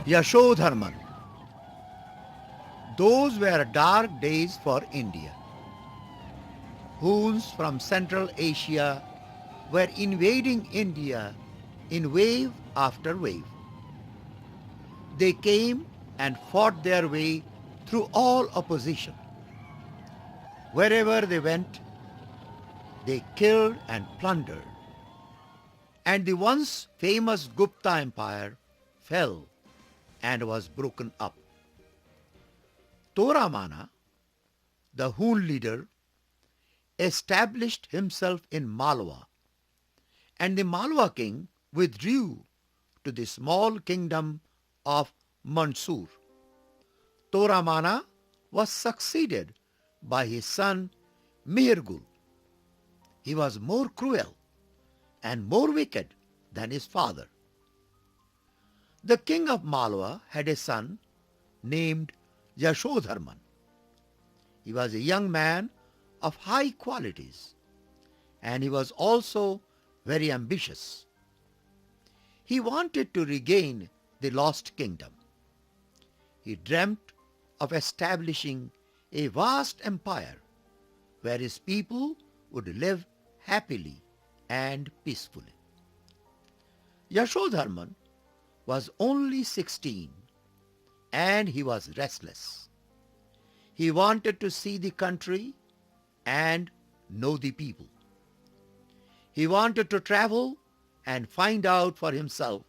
Yashodharman. Those were dark days for India. Huns from Central Asia were invading India in wave after wave. They came and fought their way through all opposition. Wherever they went, they killed and plundered. And the once famous Gupta Empire fell and was broken up. Toramana, the Hun leader, established himself in Malwa, and the Malwa king withdrew to the small kingdom of Mansur. Toramana was succeeded by his son Mihirgul. He was more cruel and more wicked than his father. The king of Malwa had a son named Yashodharman. He was a young man of high qualities, and he was also very ambitious. He wanted to regain the lost kingdom. He dreamt of establishing a vast empire where his people would live happily and peacefully. Yashodharman was only 16 and he was restless. He wanted to see the country and know the people. He wanted to travel and find out for himself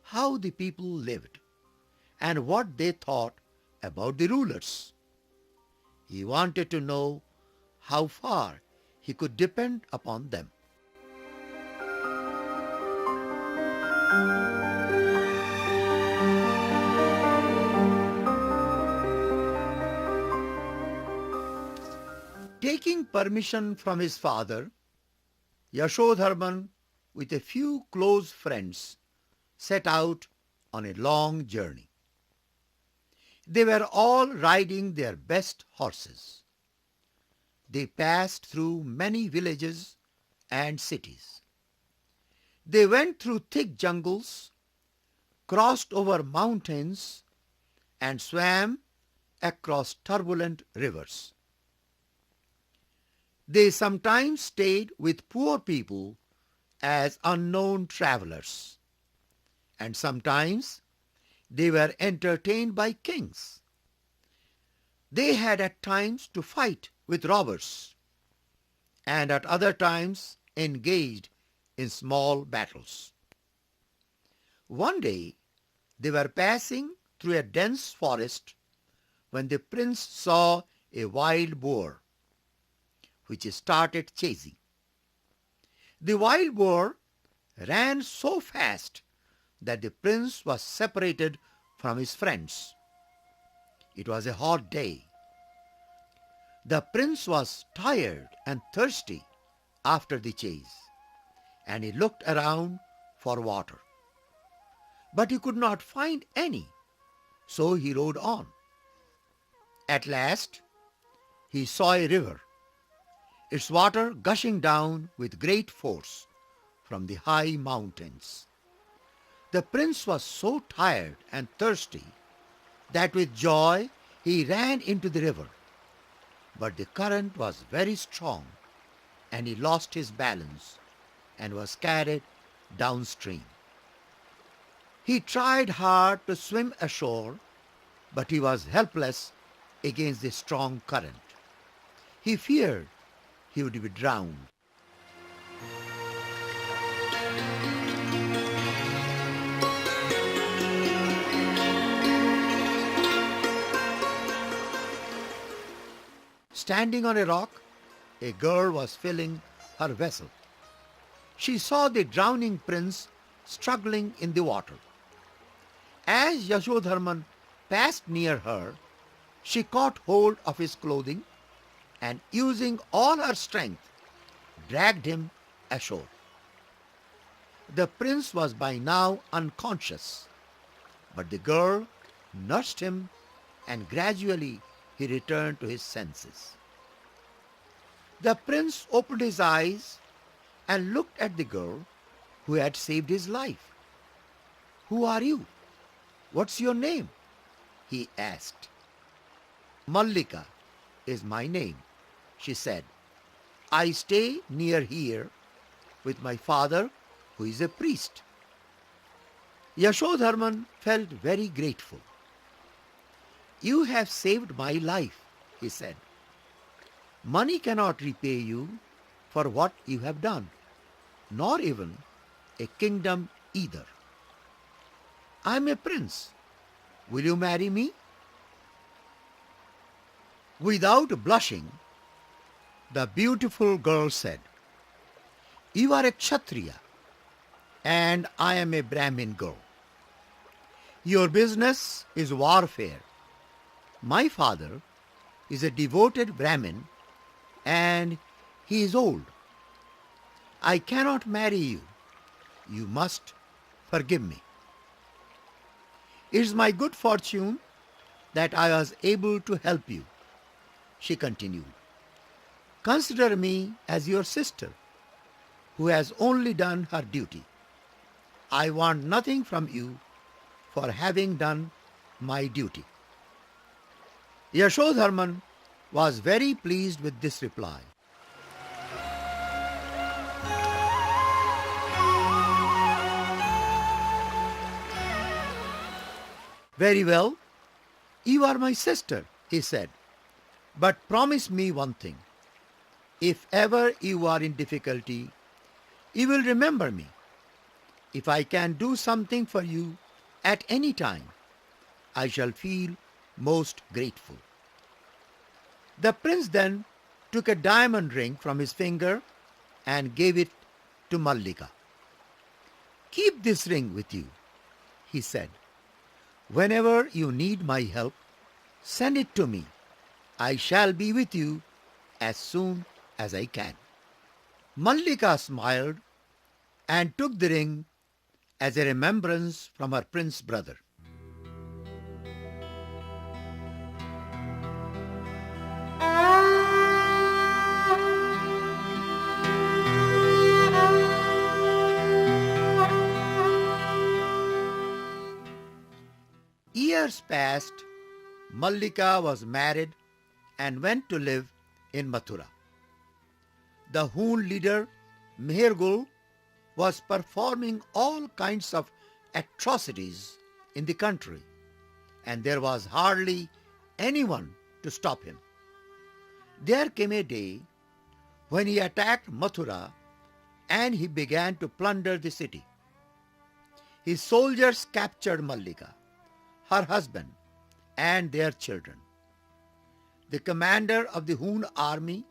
how the people lived and what they thought about the rulers. He wanted to know how far he could depend upon them. Taking permission from his father, Yashodharman, with a few close friends, set out on a long journey. They were all riding their best horses. They passed through many villages and cities. They went through thick jungles, crossed over mountains, and swam across turbulent rivers. They sometimes stayed with poor people as unknown travelers, and sometimes they were entertained by kings. They had at times to fight with robbers, and at other times engaged in small battles. One day they were passing through a dense forest when the prince saw a wild boar, which started chasing. The wild boar ran so fast that the prince was separated from his friends. It was a hot day. The prince was tired and thirsty after the chase, and he looked around for water. But he could not find any, so he rode on. At last, he saw a river, its water gushing down with great force from the high mountains. The prince was so tired and thirsty that with joy he ran into the river. But the current was very strong, and he lost his balance and was carried downstream. He tried hard to swim ashore, but he was helpless against the strong current. He feared he would be drowned. Standing on a rock, a girl was filling her vessel. She saw the drowning prince struggling in the water. As Yashodharman passed near her, she caught hold of his clothing and, using all her strength, dragged him ashore. The prince was by now unconscious, but the girl nursed him, and gradually he returned to his senses. The prince opened his eyes and looked at the girl who had saved his life. "Who are you? What's your name? He asked. Mallika is my name, she said. I stay near here with my father, who is a priest. Yashodharman felt very grateful. You have saved my life, he said. Money cannot repay you for what you have done, nor even a kingdom either. I am a prince. Will you marry me? Without blushing, the beautiful girl said, You are a Kshatriya, and I am a Brahmin girl. Your business is warfare. My father is a devoted Brahmin, and he is old. I cannot marry you. You must forgive me. It is my good fortune that I was able to help you, she continued. Consider me as your sister, who has only done her duty. I want nothing from you for having done my duty. Yashodharman was very pleased with this reply. Very well, you are my sister, he said, but promise me one thing. If ever you are in difficulty, you will remember me. If I can do something for you at any time, I shall feel most grateful. The prince then took a diamond ring from his finger and gave it to Mallika. Keep this ring with you, he said. Whenever you need my help, send it to me. I shall be with you as soon as I can. Mallika smiled and took the ring as a remembrance from her prince brother. Years passed. Mallika was married and went to live in Mathura. The Hoon leader, Mehergul, was performing all kinds of atrocities in the country, and there was hardly anyone to stop him. There came a day when he attacked Mathura and he began to plunder the city. His soldiers captured Mallika, her husband, and their children. The commander of the Hoon army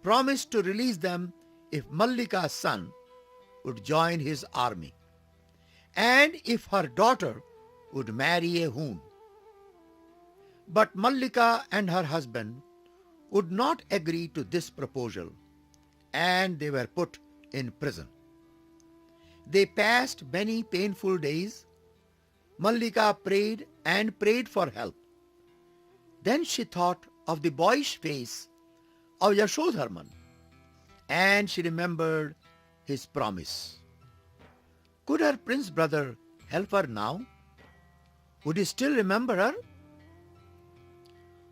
promised to release them if Mallika's son would join his army, and if her daughter would marry a Hoon. But Mallika and her husband would not agree to this proposal, and they were put in prison. They passed many painful days. Mallika prayed and prayed for help. Then she thought of the boyish face of Yashodharman, and she remembered his promise. Could her prince brother help her now? Would he still remember her?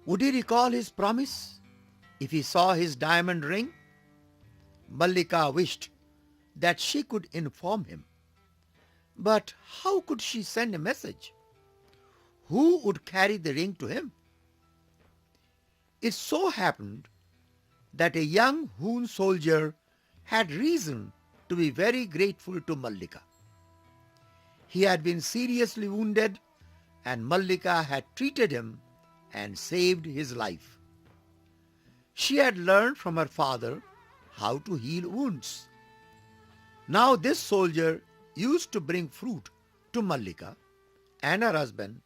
Would he recall his promise if he saw his diamond ring? Mallika wished that she could inform him. But how could she send a message? Who would carry the ring to him? It so happened that a young Hoon soldier had reason to be very grateful to Mallika. He had been seriously wounded, and Mallika had treated him and saved his life. She had learned from her father how to heal wounds. Now this soldier used to bring fruit to Mallika and her husband,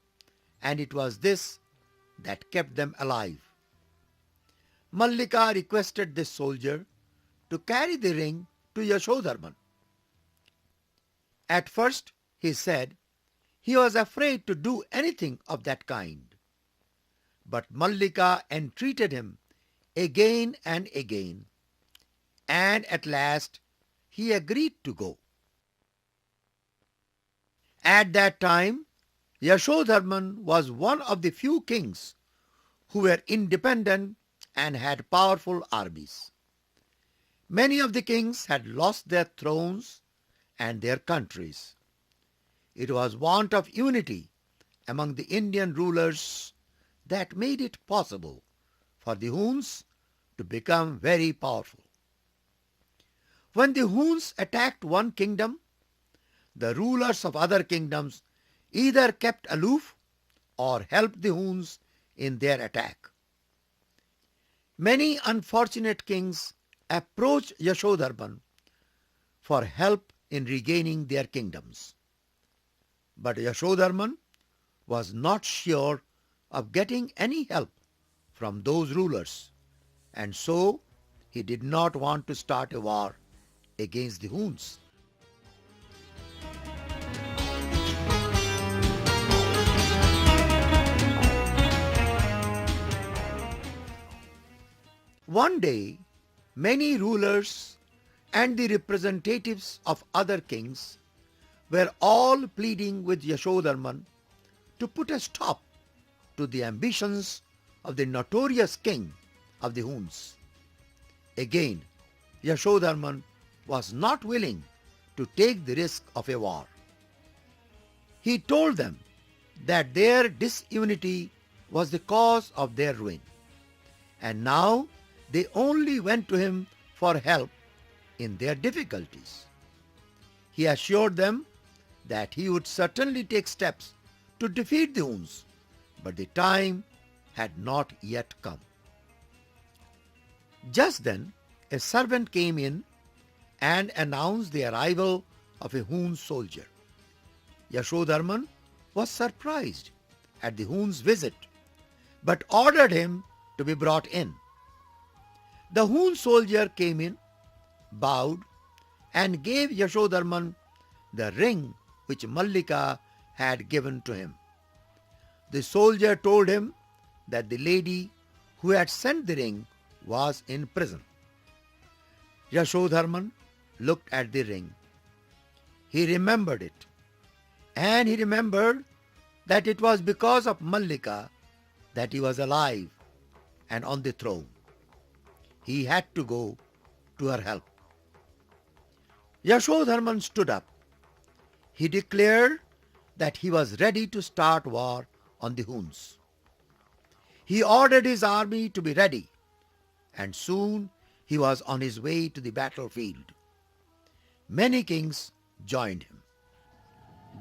and it was this that kept them alive. Mallika requested this soldier to carry the ring to Yashodharman. At first, he said, he was afraid to do anything of that kind. But Mallika entreated him again and again, and at last he agreed to go. At that time, Yashodharman was one of the few kings who were independent and had powerful armies. Many of the kings had lost their thrones and their countries. It was want of unity among the Indian rulers that made it possible for the Huns to become very powerful. When the Huns attacked one kingdom, the rulers of other kingdoms either kept aloof or helped the Huns in their attack. Many unfortunate kings approached Yashodharman for help in regaining their kingdoms. But Yashodharman was not sure of getting any help from those rulers, and so he did not want to start a war against the Huns. One day, many rulers and the representatives of other kings were all pleading with Yashodharman to put a stop to the ambitions of the notorious king of the Huns. Again, Yashodharman was not willing to take the risk of a war. He told them that their disunity was the cause of their ruin, and now they only went to him for help in their difficulties. He assured them that he would certainly take steps to defeat the Huns, but the time had not yet come. Just then, a servant came in and announced the arrival of a Hun soldier. Yashodharman was surprised at the Hun's visit, but ordered him to be brought in. The Hun soldier came in, bowed, and gave Yashodharman the ring which Mallika had given to him. The soldier told him that the lady who had sent the ring was in prison. Yashodharman looked at the ring. He remembered it, and he remembered that it was because of Mallika that he was alive and on the throne. He had to go to her help. Yashodharman stood up. He declared that he was ready to start war on the Huns. He ordered his army to be ready, and soon he was on his way to the battlefield. Many kings joined him.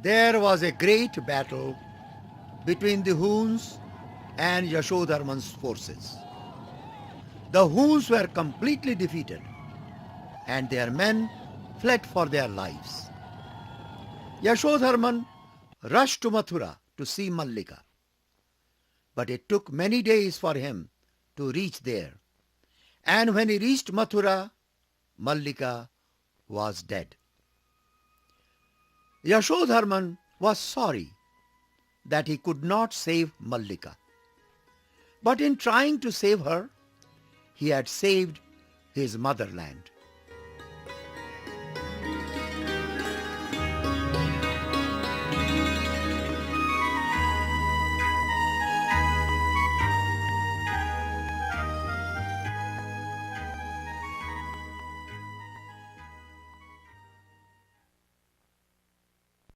There was a great battle between the Huns and Yashodharman's forces. The Huns were completely defeated, and their men fled for their lives. Yashodharman rushed to Mathura to see Mallika, but it took many days for him to reach there, and when he reached Mathura, Mallika was dead. Yashodharman was sorry that he could not save Mallika, but in trying to save her, he had saved his motherland.